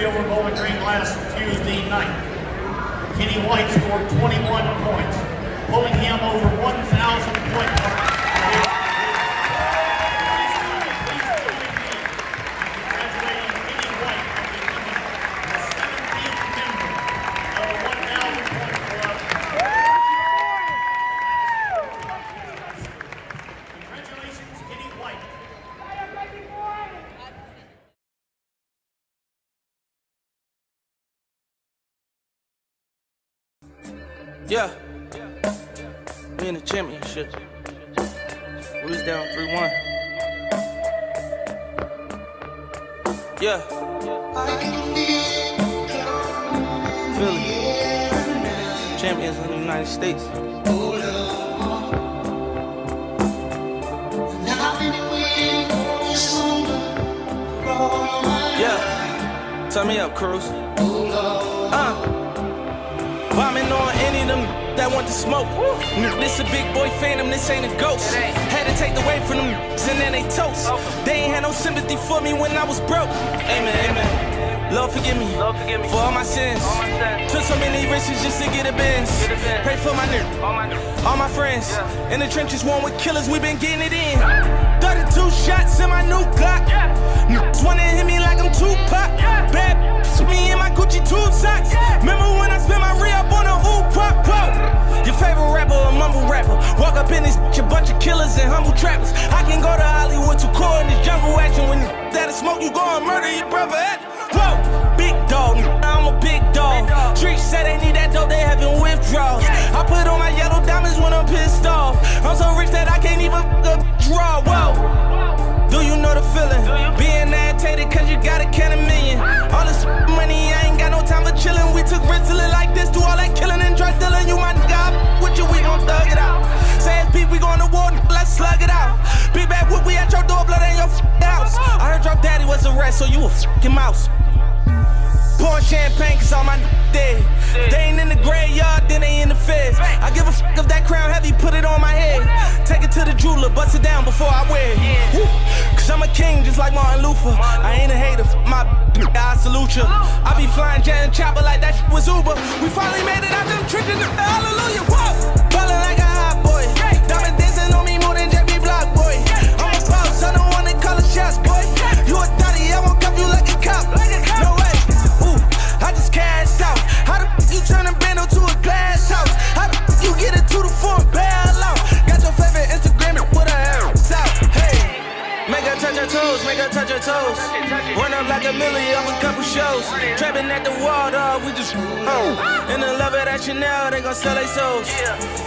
over Bowling Green last Tuesday night. Kenny White scored 21 points, pulling him over 1,000 point mark. Yeah, we in the championship. We was down 3-1. Yeah. Philly, champions of the United States. Yeah, turn me up, Cruz. Bombing on any of them that want to smoke. This a big boy phantom, this ain't a ghost. Had to take the weight from them and then they toast. They ain't had no sympathy for me when I was broke. Amen, amen. Lord forgive me for all my sins. Took so many risks just to get a Benz. Pray for my nigga, all my friends. In the trenches, one with killers, we been getting it in. 32 shots in my new Glock. Niggas wanna hit me like I'm Tupac. Bad me in my Gucci tube socks. Remember when I spent my re-up on a ooh pop pop? Your favorite rapper, a mumble rapper. Walk up in this bitch, a bunch of killers and humble trappers. I can go to Hollywood to core in this jungle action. When you that smoke, you gon' murder your brother. Whoa, big dog, I'm a big dog. Streets said they need that dope, they having withdrawals. I put on my yellow diamonds when I'm pissed off. I'm so rich that I can't even draw. Whoa, do you know the feeling? Being agitated cause you gotta count a million. All this money, I ain't got no time for chillin'. We took risks to live like this, do all that killing and drug dealing. You my nigga, with you, we gon' thug it out. Say it's beef, we going to war, let's slug it out. Big bad whoop, we at your door, blood in your house. I heard your daddy was a rat, so you a fucking mouse. Pour champagne cause all my dead. If they ain't in the graveyard, then they in the feds. I give a fuck if that crown heavy, put it on my head. Take it to the jeweler, bust it down before I wear it. Cause I'm a king just like Martin Luther. I ain't a hater, my I salute you. I be flying jet and chopper like that shit was Uber. We finally made it out them trenches, hallelujah, whoa. Ballin' like a hot boy. Diamond dancing on me more than JB Block, boy. I'm a boss, I don't wanna call it shots, boy. You a thotty, I won't cuff you like a cop. No way. I just cashed out. How the f you turn a bando to a glass house? How the f you get a 2 to 4 bail out? Got your favorite Instagram with a hair out. Hey, make her touch her toes, make her touch her toes. Run up like a million off a couple shows. Trapping at the wall, dog, we just in the love of that Chanel, they gon' sell their souls.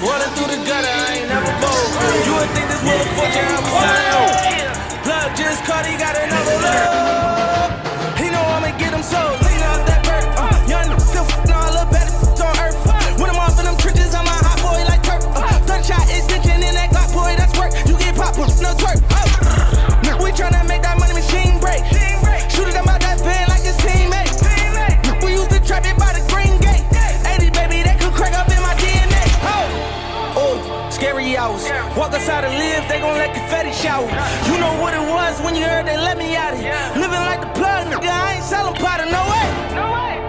Rolling through the gutter, I ain't never bold. You would think this Wheel of Fortune, I was on. Plug just caught, he got another love. He know I'ma get him sold. Young still f***ing all up at it on earth. When I'm off in them trenches, I'm a hot boy like turf. Gunshot extension in that Glock, boy, that's work. You get popped with no twerk. We tryna make that money machine break. Shoot it about that van like his teammate. We used to trap it by the green gate. 80, baby, that could crack up in my DNA. Oh, scary hours. Walk outside and live, they gon' let confetti shower. You know what it was when you heard they let me out of here. Living like the plug, nigga, I ain't selling powder, no way.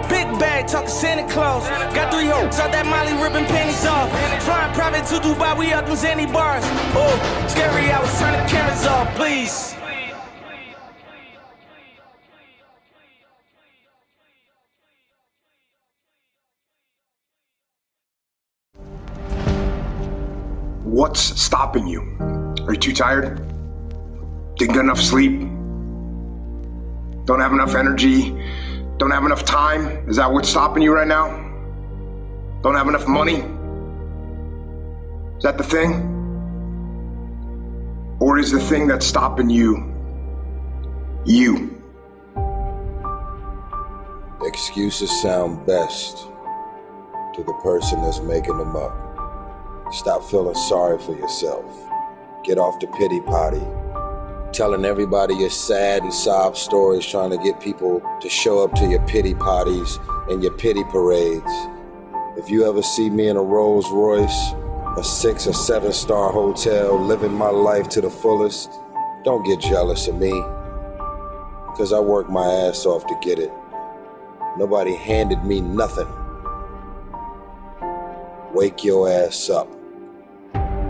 Big bag, talking Santa Claus. Got 3 hoes out that Molly ripping panties off. Flying private to Dubai, we up them Zanny bars. Oh, scary hours, turn the cameras off, please. What's stopping you? Are you too tired? Didn't get enough sleep? Don't have enough energy? Don't have enough time? Is that what's stopping you right now? Don't have enough money? Is that the thing? Or is the thing that's stopping you, you? Excuses sound best to the person that's making them up. Stop feeling sorry for yourself. Get off the pity potty. Telling everybody your sad and sob stories, trying to get people to show up to your pity parties and your pity parades. If you ever see me in a Rolls Royce, a 6 or 7 star hotel, living my life to the fullest, don't get jealous of me, because I work my ass off to get it. Nobody handed me nothing. Wake your ass up.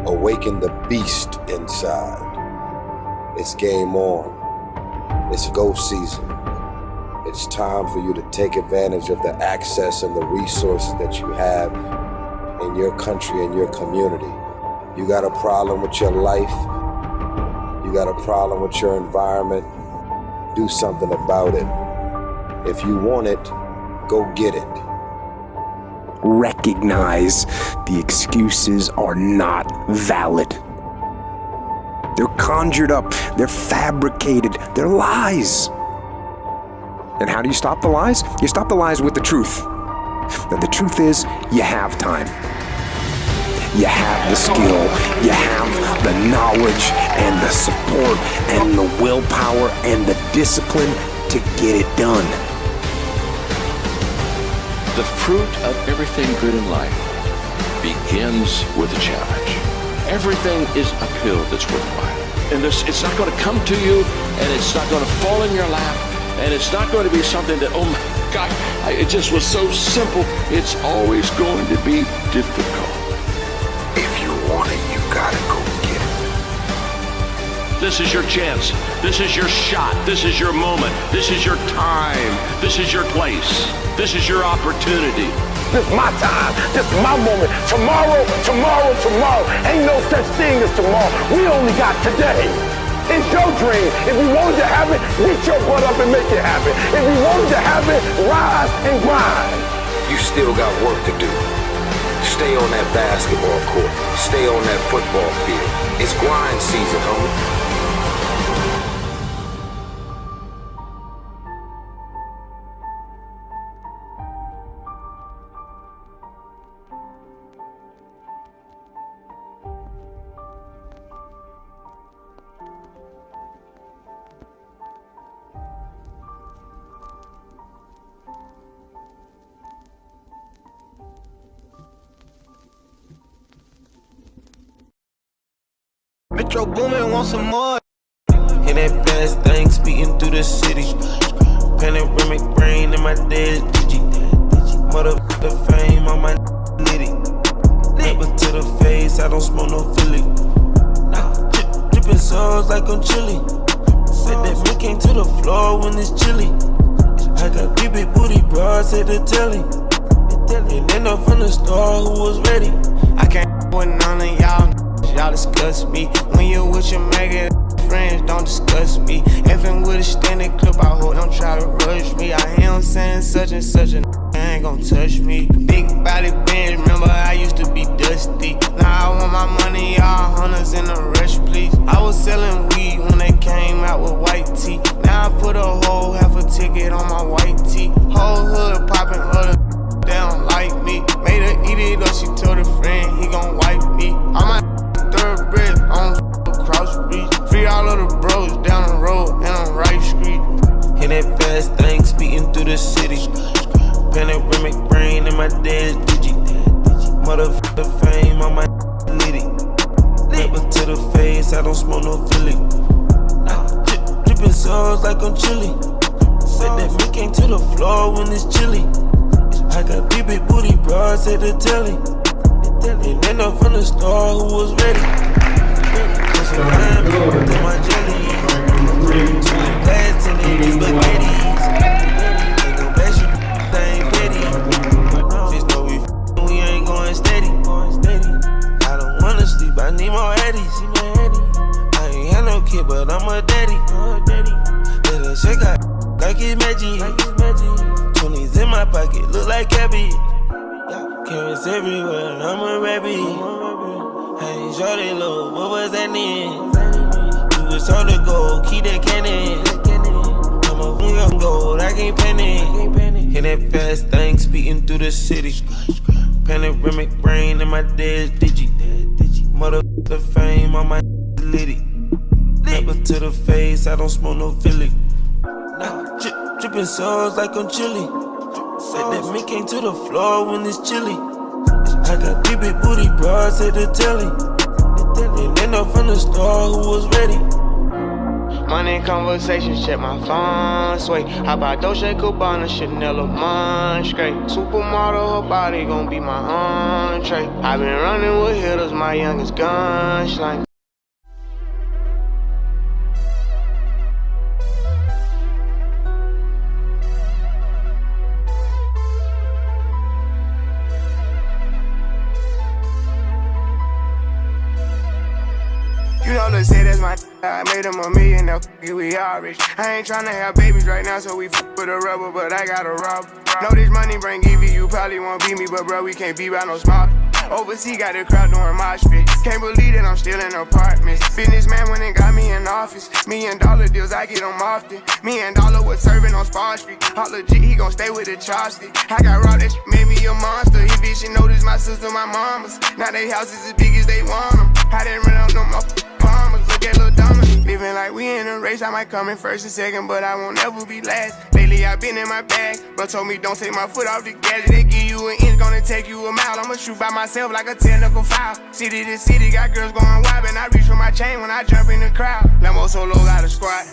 Awaken the beast inside. It's game on. It's go season. It's time for you to take advantage of the access and the resources that you have in your country and your community. You got a problem with your life. You got a problem with your environment. Do something about it. If you want it, go get it. Recognize the excuses are not valid. They're conjured up, they're fabricated, they're lies. And how do you stop the lies? You stop the lies with the truth. And the truth is, you have time. You have the skill, you have the knowledge and the support and the willpower and the discipline to get it done. The fruit of everything good in life begins with a challenge. Everything is uphill that's worthwhile. And it's not going to come to you, and it's not going to fall in your lap, and it's not going to be something that, oh my God, it just was so simple. It's always going to be difficult. If you want it, you gotta go get it. This is your chance. This is your shot. This is your moment. This is your time. This is your place. This is your opportunity. This is my time. This is my moment. Tomorrow. Ain't no such thing as tomorrow. We only got today. It's your dream. If you wanted to have it, get your butt up and make it happen. If you wanted to have it, rise and grind. You still got work to do. Stay on that basketball court. Stay on that football field. It's grind season, homie. Metro Boomin, want some more. Hear that fast thing speeding through the city. Panoramic brain in my dead digi. Motherfucker fame on my litty. Never to the face, I don't smoke no Philly. Drippin' sauce like I'm chilly. Said that me came to the floor when it's chilly. I got big booty bras at the telly. And then up from the store who was ready. I can't with none of y'all discuss me. When you with your maggot friends, don't discuss me. Effing with a standing clip, I hope don't try to rush me. I hear him saying such and such a ain't gon' touch me. Big body bench, remember I used to be dusty. Now I want my money, y'all hunters in a rush, please. I was selling weed when they came out with white tee. Now I put a whole half a ticket on my white tee. Whole hood popping other they don't like me. Made her eat it up, she told her friend he gon' wipe me. All my thoroughbred on cross street. Free all of the bros down the road and on Right Street. Hear that fast thing speeding through the city. Panoramic brain in my dead digi. Motherfucker fame on my litty. Never to the face, I don't smoke no Philly. Drippin' sauce like I'm chilly. Said that me came to the floor when it's chilly. I got big booty bras at the telly. And then up from the store who was ready. Put some lime in my jelly. 2 glass and these spaghettis. Ain't gon' bash you, they ain't petty. Just know we ain't going steady. I don't wanna sleep, I need more eddies. I ain't had no kid, but I'm a daddy. Let her shake out like it's magic. 20s in my pocket, look like cabbage. Carrots everywhere, I'm a rabbit. Hey, shorty low, what was that name? You was told to go, keep that cannon. I'm a young gold, I can't panic. Hear that fast thing speeding through the city. Panoramic brain in my dead digi. Motherfucker fame on my litty. Never to the face, I don't smoke no Philly. Drippin' sauce like I'm chilly. Said that me came to the floor when it's chilly. I got big booty bras at the telly. And then up from the store who was ready. Money conversations, check my phone, sway. How about Dolce Gabbana, Chanel, Munch, great. Supermodel, her body gon' be my entree. I been running with hitters, my youngest gunshine. You know, let's say that's my I made him $1 million, now we all rich. I ain't tryna have babies right now, so we with a rubber, but I got a rob. Know this money bring Evie, you probably won't beat me, but bro, we can't be by no small. Overseas got the crowd doing mosh pit. Can't believe that I'm still in apartments. Businessman went and got me in office. $1 million deals, I get them often. $1 million was serving on Spar Street. All legit, he gon' stay with the chopstick. I got robbed, that shit made me a monster. He bitch, she noticed my sister, my mama's. Now they houses as big as they want them. I didn't run out no more farmers. Look at Lil Donna. Living like we in a race, I might come in first and second, but I won't ever be last. Lately I been in my bag, but told me don't take my foot off the gas. They give you an inch, gonna take you a mile. I'ma shoot by myself like a technical foul. City to city, got girls going wild, and I reach for my chain when I jump in the crowd. Lambo Solo got a squad.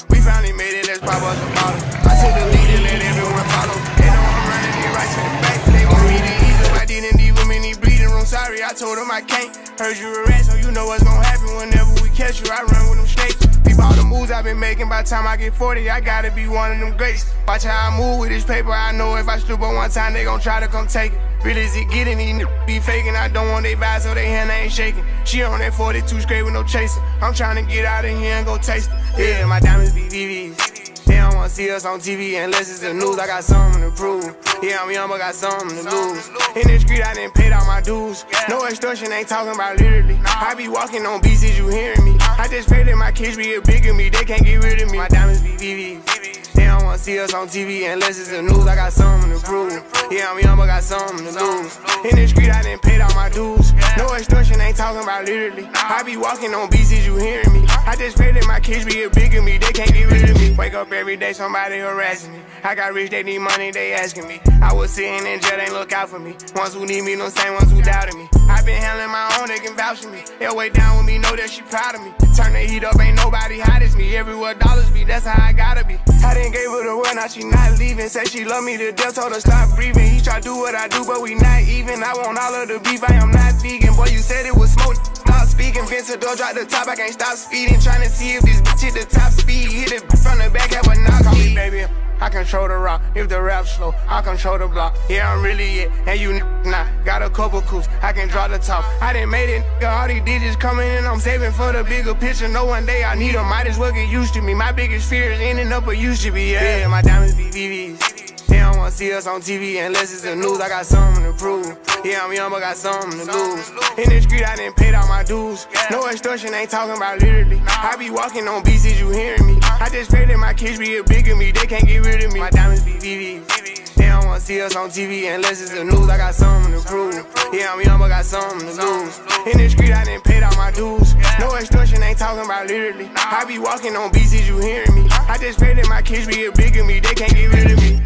We finally made it, let's pop us a bottle. I took the lead and let everyone follow. They know I'm running it right to the back. They want me to eat them, I didn't leave them in the breathing room. Sorry, I told them I can't. Heard you a rat, so you know what's gonna happen whenever we catch you. I run with them snakes. Peep all the moves I've been making. By the time I get 40, I gotta be one of them greats. Watch how I move with this paper. I know if I slip on one time, they gon' try to come take it. Really, is it getting these niggas be faking? I don't want they vibes, so they hand ain't shaking. She on that 42 straight with no chasing. I'm trying to get out of here and go taste it. Yeah, my diamonds be VVs. They don't wanna see us on TV unless it's the news. I got something to prove. Yeah, I'm young, but got something to lose. In the street, I didn't pay all my dues. No extortion, ain't talking about literally. I be walking on beats, is you hearing me? I just pray that my kids be a bigger me. They can't get rid of me. My diamonds be VVs. They don't wanna see us on TV unless it's the news. I got something to prove. Yeah, I'm young, but got something to lose. In the street, I didn't pay all my dues. No extortion, ain't talking about literally. I be walking on beats, is you hearing me? I just pray that my kids be a bigger me. They can't get rid of me. Wake up every day, somebody harassing me. I got rich, they need money, they asking me. I was sitting in jail, they look out for me. Ones who need me, no same ones who doubted me. I been handling my own, they can vouch for me. They'll way down with me, know that she proud of me. Turn the heat up, ain't nobody hot as me. Everywhere dollars be, that's how I gotta be. I didn't gave her the word, now she not leaving. Said she love me to death, told her stop breathing. He try to do what I do, but we not even. I want all of the beef, I am not vegan. Boy, you said it was smoke, stop speaking. Vince door, drop the top, I can't stop speeding. Trying to see if this bitch hit the top speed. Hit it from the back, have a knock on me, baby. I control the rock, if the rap slow, I control the block. Yeah, I'm really it, and you not. Got a couple coups, I can draw the top. I done made it, all these digits coming in, I'm saving for the bigger picture. No one day I need them, might as well get used to me. My biggest fear is ending up where you should be, yeah. My diamonds be VVs. They don't wanna see us on TV unless it's the news. I got something to prove. Yeah, I'm young, but got something to lose. In the street, I didn't pay all my dues. No extortion, ain't talking about literally. I be walking on beats, is you hearing me? I just pray that my kids be a bigger me. They can't get rid of me. My diamonds be VVs. They don't wanna see us on TV unless it's the news. I got something to prove. Yeah, I'm young, but got something to lose. In the street, I didn't pay all my dues. No extortion, ain't talking about literally. I be walking on beats, is you hearing me? I just pray that my kids be a bigger me. They can't get rid of me.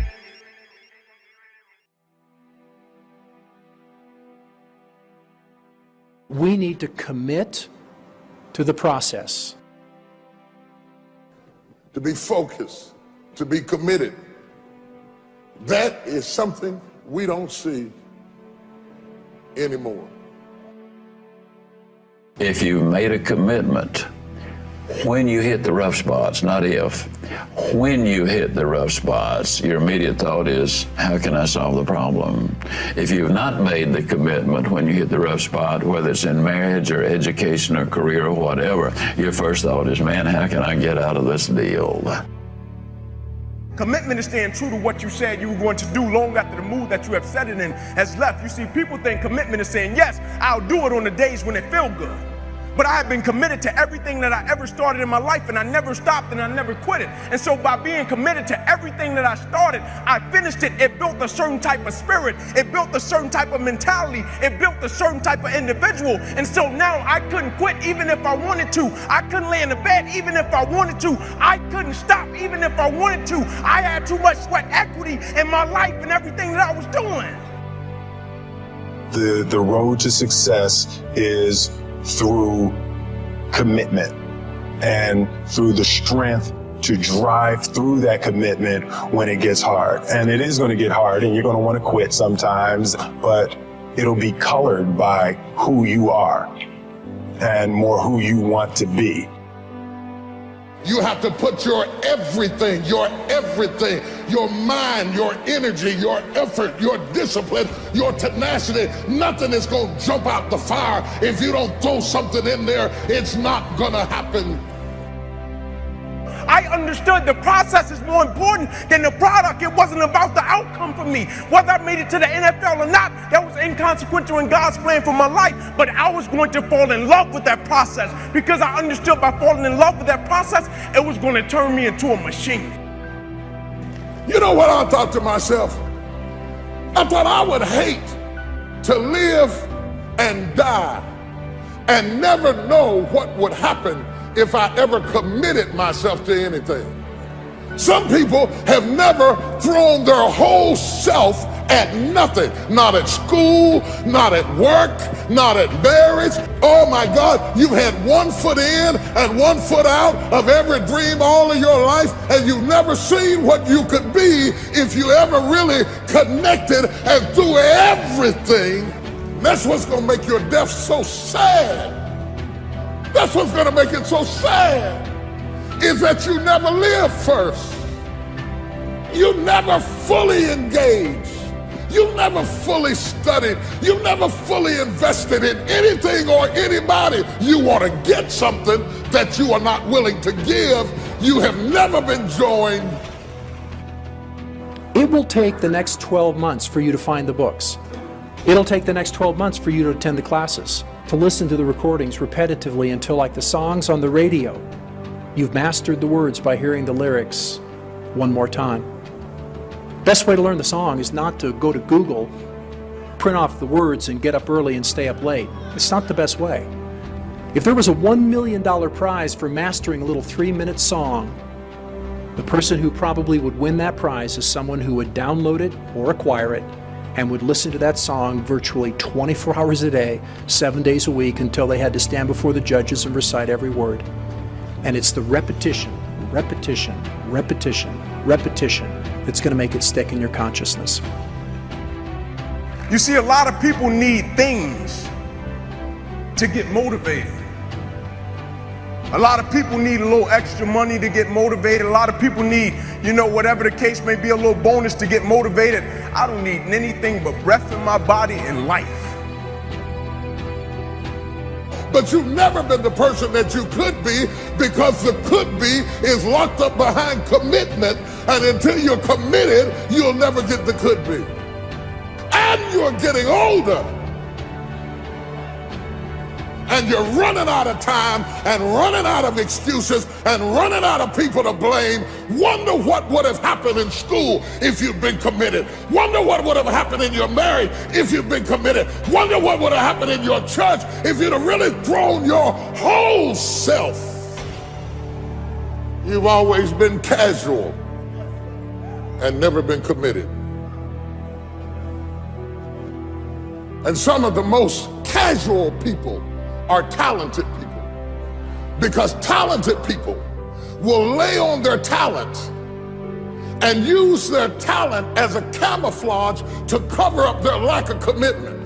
We need to commit to the process. To be focused, to be committed. That is something we don't see anymore. If you've made a commitment, when you hit the rough spots, not if, when you hit the rough spots, your immediate thought is, how can I solve the problem? If you've not made the commitment when you hit the rough spot, whether it's in marriage or education or career or whatever, your first thought is, man, how can I get out of this deal? Commitment is staying true to what you said you were going to do long after the mood that you have set it in has left. You see, people think commitment is saying, yes, I'll do it on the days when it feels good. But I have been committed to everything that I ever started in my life, and I never stopped and I never quit it. And so by being committed to everything that I started, I finished it. It built a certain type of spirit. It built a certain type of mentality. It built a certain type of individual. And so now I couldn't quit even if I wanted to. I couldn't lay in the bed even if I wanted to. I couldn't stop even if I wanted to. I had too much sweat equity in my life and everything that I was doing. The road to success is through commitment. and through the strength to drive through that commitment when it gets hard. And it is going to get hard, and you're going to want to quit sometimes, but it'll be colored by who you are and more who you want to be. You have to put your everything, your mind, your energy, your effort, your discipline, your tenacity. Nothing is going to jump out the fire. If you don't throw something in there, it's not going to happen. I understood the process is more important than the product. It wasn't about the outcome for me. Whether I made it to the NFL or not, that was inconsequential in God's plan for my life. But I was going to fall in love with that process because I understood by falling in love with that process, it was going to turn me into a machine. You know what I thought to myself? I thought I would hate to live and die and never know what would happen if I ever committed myself to anything. Some people have never thrown their whole self at nothing. Not at school, not at work, not at marriage. Oh my God, you've had 1 foot in and 1 foot out of every dream all of your life, and you've never seen what you could be if you ever really connected and threw everything. That's what's gonna make your death so sad. That's what's going to make it so sad, is that you never live first. You never fully engaged. You never fully studied. You never fully invested in anything or anybody. You want to get something that you are not willing to give. You have never been joined. It will take the next 12 months for you to find the books. It'll take the next 12 months for you to attend the classes, to listen to the recordings repetitively until, like the songs on the radio, you've mastered the words by hearing the lyrics one more time. Best way to learn the song is not to go to Google, print off the words, and get up early and stay up late. It's not the best way. If there was a $1 million prize for mastering a little 3-minute song, the person who probably would win that prize is someone who would download it or acquire it and would listen to that song virtually 24 hours a day, 7 days a week, until they had to stand before the judges and recite every word. And it's the repetition, repetition, repetition, repetition that's going to make it stick in your consciousness. You see, a lot of people need things to get motivated. A lot of people need a little extra money to get motivated. A lot of people need, whatever the case may be, a little bonus to get motivated. I don't need anything but breath in my body and life. But you've never been the person that you could be, because the could be is locked up behind commitment, and until you're committed, you'll never get the could be. And you're getting older. And you're running out of time and running out of excuses and running out of people to blame. Wonder what would have happened in school if you'd been committed. Wonder what would have happened in your marriage if you'd been committed. Wonder what would have happened in your church if you'd have really thrown your whole self. You've always been casual and never been committed. And some of the most casual people are talented people, because talented people will lay on their talent and use their talent as a camouflage to cover up their lack of commitment.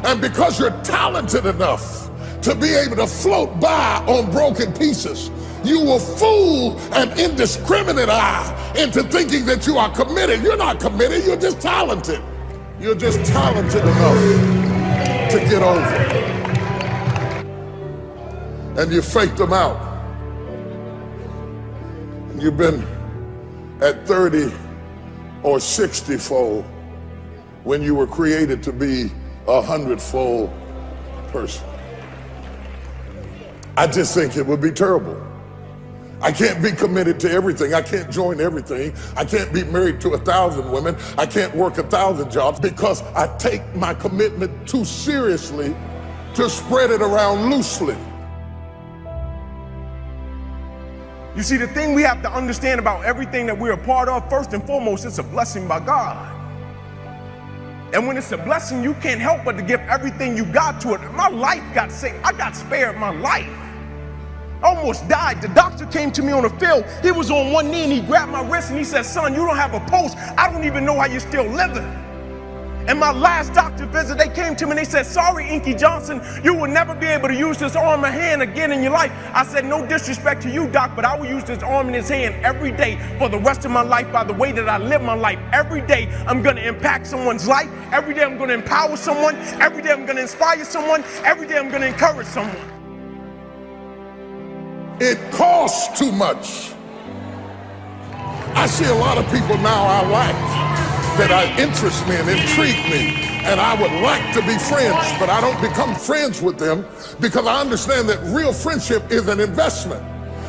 And because you're talented enough to be able to float by on broken pieces, you will fool an indiscriminate eye into thinking that you are committed. You're not committed, you're just talented. You're just talented enough to get over. And you faked them out. You've been at 30 or 60-fold when you were created to be 100-fold person. I just think it would be terrible. I can't be committed to everything. I can't join everything. I can't be married to 1,000 women. I can't work 1,000 jobs, because I take my commitment too seriously to spread it around loosely. You see, the thing we have to understand about everything that we're a part of, first and foremost, it's a blessing by God. And when it's a blessing, you can't help but to give everything you got to it. My life got saved. I got spared my life. almost died. The doctor came to me on the field. He was on one knee and he grabbed my wrist and he said, son, you don't have a pulse. I don't even know how you're still living. And my last doctor visit, they came to me and they said, sorry, Inky Johnson, you will never be able to use this arm and hand again in your life. I said, no disrespect to you, doc, but I will use this arm and this hand every day for the rest of my life by the way that I live my life. Every day I'm going to impact someone's life. Every day I'm going to empower someone. Every day I'm going to inspire someone. Every day I'm going to encourage someone. It costs too much. I see a lot of people now I like that interest me and intrigue me, and I would like to be friends, but I don't become friends with them because I understand that real friendship is an investment.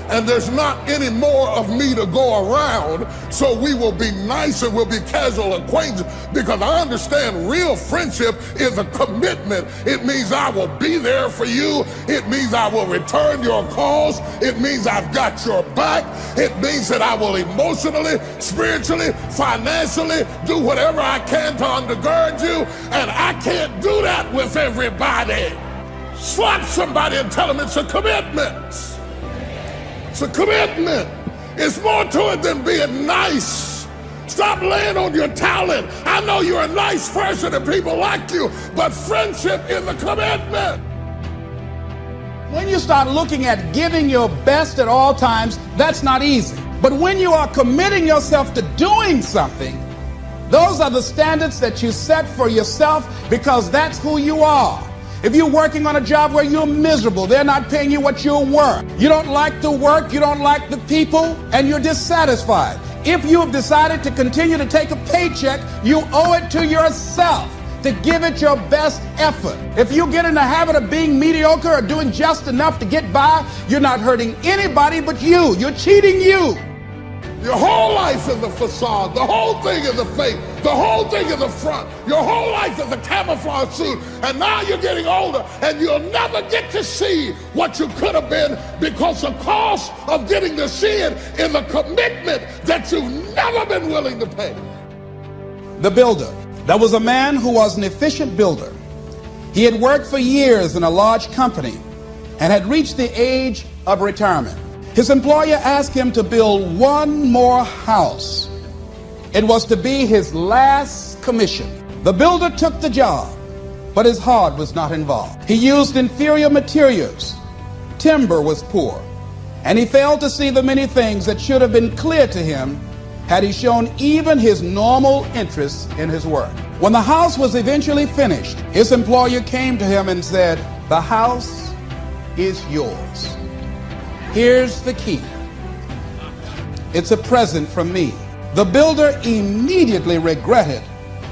And there's not any more of me to go around, so we will be nice and we'll be casual acquaintances because I understand real friendship is a commitment. It means I will be there for you. It means I will return your calls. It means I've got your back. It means that I will emotionally, spiritually, financially do whatever I can to undergird you, and I can't do that with everybody. Slap somebody and tell them it's a commitment. It's a commitment. It's more to it than being nice. Stop laying on your talent. I know you're a nice person and people like you, but friendship is a commitment. When you start looking at giving your best at all times, that's not easy. But when you are committing yourself to doing something, those are the standards that you set for yourself because that's who you are. If you're working on a job where you're miserable, they're not paying you what you're worth. You don't like the work, you don't like the people, and you're dissatisfied. If you have decided to continue to take a paycheck, you owe it to yourself to give it your best effort. If you get in the habit of being mediocre or doing just enough to get by, you're not hurting anybody but you. You're cheating you. Your whole life is a facade. The whole thing is a fake. The whole thing is a front. Your whole life is a camouflage suit. And now you're getting older and you'll never get to see what you could have been because the cost of getting to see it is a commitment that you've never been willing to pay. The builder. There was a man who was an efficient builder. He had worked for years in a large company and had reached the age of retirement. His employer asked him to build one more house. It was to be his last commission. The builder took the job, but his heart was not involved. He used inferior materials. Timber was poor, and he failed to see the many things that should have been clear to him had he shown even his normal interest in his work. When the house was eventually finished, his employer came to him and said, "The house is yours. Here's the key. It's a present from me." The builder immediately regretted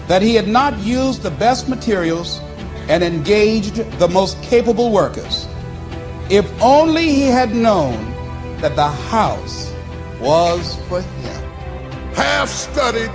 that he had not used the best materials and engaged the most capable workers. If only he had known that the house was for him. Half studied,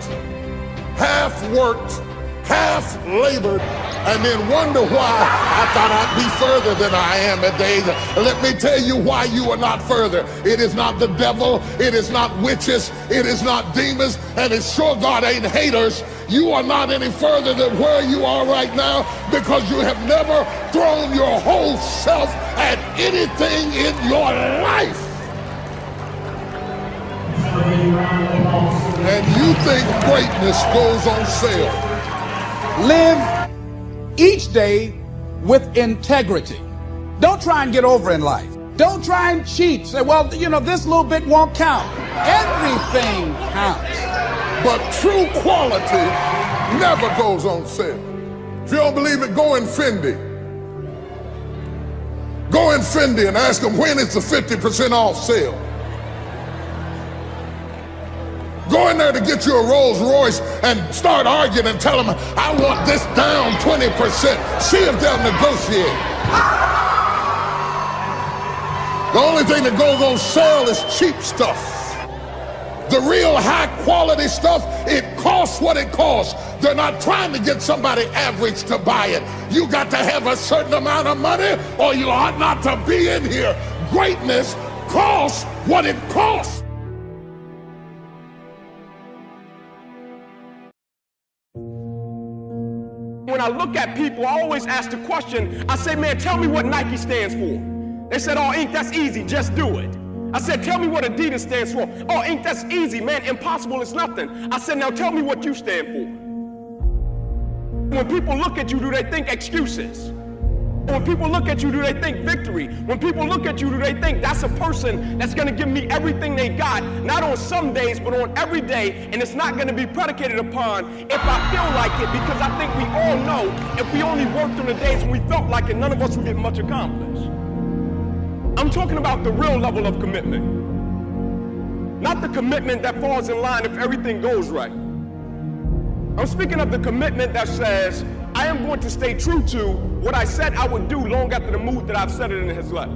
half worked, half labored, and then wonder why I thought I'd be further than I am at the age. Let me tell you why you are not further. It is not the devil, it is not witches, it is not demons, and it's sure God ain't haters. You are not any further than where you are right now because you have never thrown your whole self at anything in your life. And you think greatness goes on sale. Live each day with integrity. Don't try and get over in life. Don't try and cheat. Say, well, you know, this little bit won't count. Everything counts. But true quality never goes on sale. If you don't believe it, go in Fendi. Go in Fendi and ask them when is the 50% off sale. Go in there to get you a Rolls Royce and start arguing and tell them, I want this down 20%. See if they'll negotiate. The only thing that goes on sale is cheap stuff. The real high quality stuff, it costs what it costs. They're not trying to get somebody average to buy it. You got to have a certain amount of money or you ought not to be in here. Greatness costs what it costs. When I look at people, I always ask the question, I say, man, tell me what Nike stands for. They said, oh, Ink, that's easy, just do it. I said, tell me what Adidas stands for. Oh, Ink, that's easy, man, impossible is nothing. I said, now tell me what you stand for. When people look at you, do they think excuses? When people look at you, do they think victory? When people look at you, do they think that's a person that's gonna give me everything they got, not on some days, but on every day, and it's not gonna be predicated upon if I feel like it, because I think we all know if we only worked on the days when we felt like it, none of us would get much accomplished. I'm talking about the real level of commitment. Not the commitment that falls in line if everything goes right. I'm speaking of the commitment that says, I am going to stay true to what I said I would do long after the mood that I've set it in has left.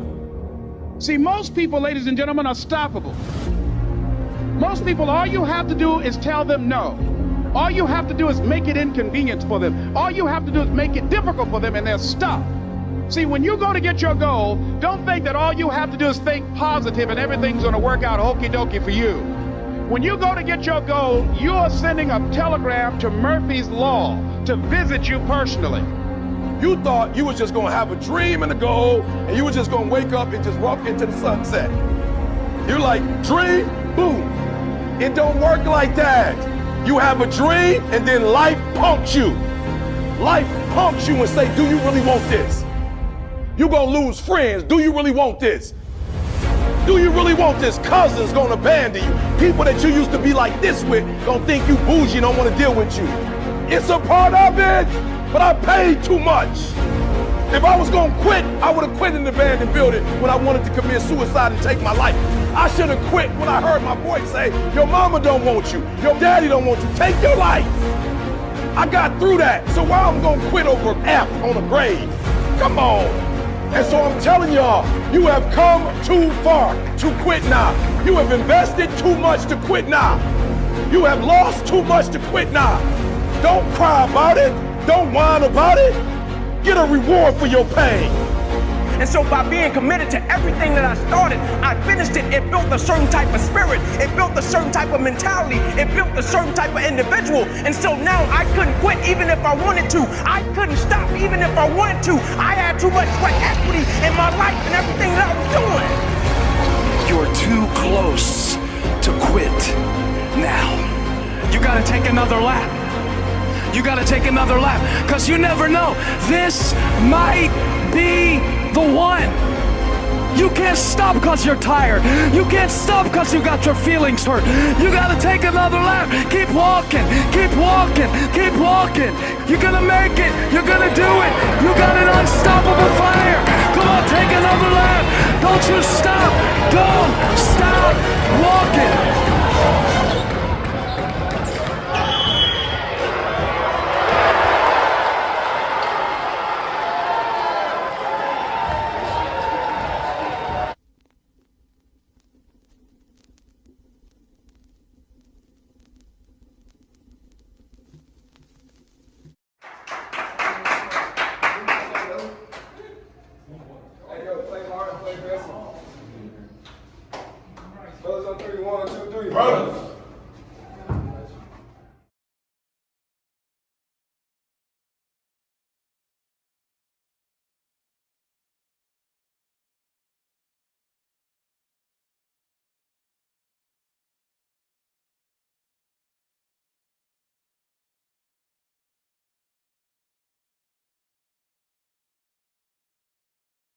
See, most people, ladies and gentlemen, are stoppable. Most people, all you have to do is tell them no. All you have to do is make it inconvenient for them. All you have to do is make it difficult for them, and they'll stop. See, when you go to get your goal, don't think that all you have to do is think positive and everything's going to work out okie dokie for you. When you go to get your goal, you are sending a telegram to Murphy's Law to visit you personally. You thought you was just gonna have a dream and a goal, and you were just gonna wake up and just walk into the sunset. You're like, dream, boom. It don't work like that. You have a dream, and then life punks you. Life punks you and say, do you really want this? You're gonna lose friends. Do you really want this? Do you really want this? Cousins gonna abandon you. People that you used to be like this with gonna think you bougie and don't wanna deal with you. It's a part of it, but I paid too much. If I was gonna quit, I would have quit in the abandoned building when I wanted to commit suicide and take my life. I should have quit when I heard my voice say, your mama don't want you, your daddy don't want you, take your life. I got through that, so why I'm gonna quit over F on a grave? Come on. And so I'm telling y'all, you have come too far to quit now. You have invested too much to quit now. You have lost too much to quit now. Don't cry about it. Don't whine about it. Get a reward for your pain. And so by being committed to everything that I started, I finished it. It built a certain type of spirit. It built a certain type of mentality. It built a certain type of individual. And so now I couldn't quit even if I wanted to. I couldn't stop even if I wanted to. I had too much sweat equity in my life and everything that I was doing. You're too close to quit now. You gotta take another lap. You gotta take another lap, because you never know. This might be the one. You can't stop because you're tired. You can't stop because you got your feelings hurt. You gotta take another lap. Keep walking, keep walking, keep walking. You're gonna make it. You're gonna do it. You got an unstoppable fire. Come on, take another lap. Don't you stop. Don't stop walking. Brothers.